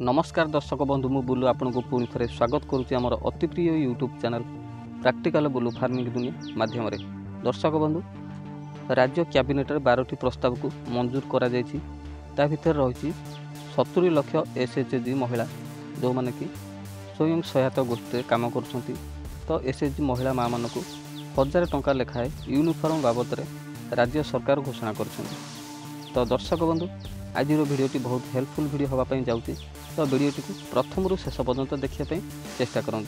नमस्कार दर्शक बंधु मु बुलू आपन को पुणी थे स्वागत करुच्ची आमर अति प्रिय YouTube channel practical blue farming दुनिया माध्यम दर्शक बंधु राज्य कैबिनेट 12टी प्रस्ताव को मंजूर करा भर रही 70 लाख एसएचजी महिला जो माने कि स्वयं सहायता गोष्ठी काम कर तो एसएचजी महिला माँ मान को 1000 टंका लेखाए यूनिफॉर्म बाबद राज्य सरकार घोषणा कर। तो दर्शक बंधु आज भिडियोटी बहुत हेल्पफुल भिडियो होगापी जाऊँगी तो भिडियोटी को प्रथम रु शेष पर्यंत देखा चेष्टा करूँ।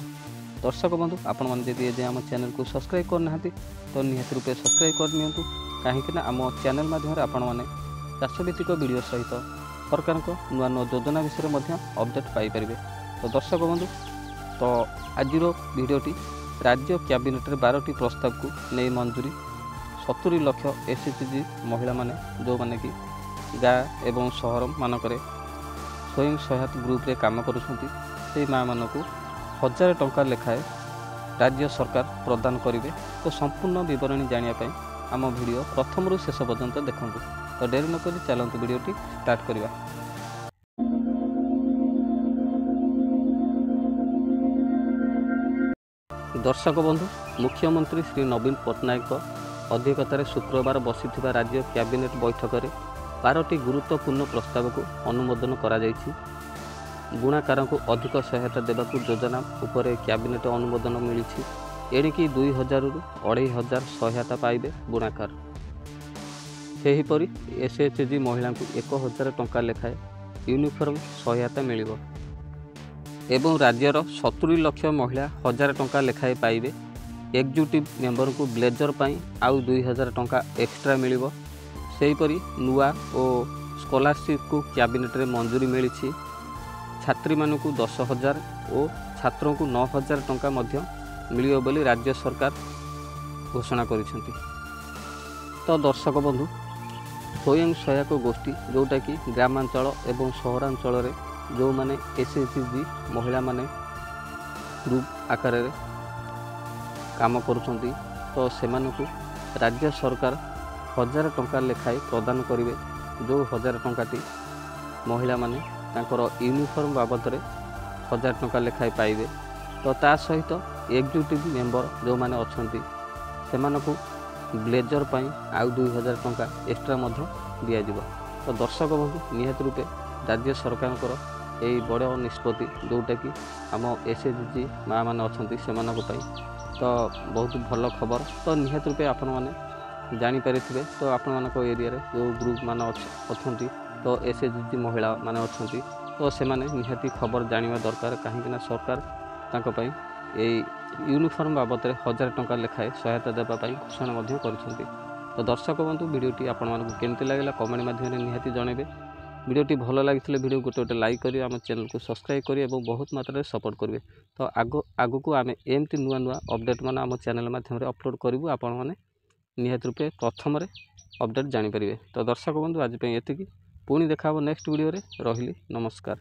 दर्शक बंधु आपण मैंने जब आम चैनल को सब्सक्राइब करना तो निहाती रूपे सब्सक्राइब करनी कहीं आम चैनल माध्यम आपण मैंने चाषभित्तिक वीडियो सहित सरकार नुआ नुआ योजना विषय में अपडेट पाइपर। तो दर्शक बंधु तो आज भिडियोटी राज्य कैबिनेट 12टी प्रस्ताव को नहीं मंजूरी 70 लाख एसएचजी महिला माने जो माने कि गाँ एवं सहर मानक स्वयं सहायता ग्रुप रे काम करुछंती से माँ मान को 1000 टंका लेखाए राज्य सरकार प्रदान करेंगे। तो संपूर्ण विवरणी जानापी आम वीडियो प्रथम रु शेष पर्यंत देखूँ। तो डेरी नक चलते वीडियोटी स्टार्ट करवा। दर्शक बंधु मुख्यमंत्री श्री नवीन पट्टनायक अध्यक्षतार शुक्रवार बसिथिबा राज्य कैबिनेट बैठक में 12टी गुरुत्वपूर्ण प्रस्ताव को अनुमोदन करा जायछि। बुणाकार को अधिक सहायता देवाकू योजना उपरे कैबिनेट अनुमोदन मिली। एणिकी 2000 रु 2500 सहायता पाइबे बुणाकार। सेहीपरि एसएचजी महिला को 1000 टंका लेखाए यूनिफॉर्म सहायता मिलिबो एवं राज्यर 70 लाख महिला 1000 टंका लेखाए पाइबे। एग्जीक्यूटिव मेंबर को ब्लेजर पाई आउ 2000 टंका एक्स्ट्रा मिलिबो। सेहीपरि नुआ और स्कॉलरशिप को कैबिनेट रे मंजूरी मिली। छात्री मानू 10,000 और छात्रों को 9,000 टंका मध्य मिलियो बोली राज्य सरकार घोषणा करिसेंती। तो दर्शक बंधु स्वयं सहायक गोष्ठी जोटा कि ग्रामांचल एवं सहरांचल रे जो माने एसएचजी महिला माने ग्रुप आकार रे काम करुछंती तो सेमानकु राज्य सरकार 1000 टंका लेखाए प्रदान करेंगे। जो 1000 टंकाटी महिला माने तांकर यूनिफॉर्म बाबद 1000 टंका लेखाए पाइबे। तो ता सहित एग्जीक्यूटिव मेंबर जो माने अछंती सेमानकु ब्लेजर पाई आउ 2000 टंका एक्स्ट्रा मध्य दिया जिवो। तो दर्शक बंधु निहाती रूपे राज्य सरकार यही बड़ निष्पत्ति जोटा कि आम एसएचजी माँ मैंने अच्छा से तो बहुत भल खबर। तो निहाती रूपे आपण मैंने जानीपारे। तो आपण मानक एरिया जो ग्रुप मान अच्छा तो एसएचजी महिला माने अच्छा तो से निहाती खबर जानिबा दरकार कहीं सरकार तांको यही यूनिफॉर्म बाबद 1000 टंका लेखाए सहायता देवाई घोषणा कर। तो दर्शक बंधु वीडियोटी आपण मानक केमती लागला कमेंट माध्यम निहाती जनइबे। वीडियोटी भल लगी वीडियो गोटे लाइक करें आम चैनल को सब्सक्राइब करें और बहुत मात्रा सपोर्ट करेंगे। तो आगु को आम एमती नुआ नुआ अपडेट मान आम चैनल माध्यम अपलोड करूँ आपण मैंने निहाती रूपे प्रथम अपडेट जानीपर। तो दर्शक बंधु आज एति पुणी देखा नेक्स्ट वीडियो रे। रहिली नमस्कार।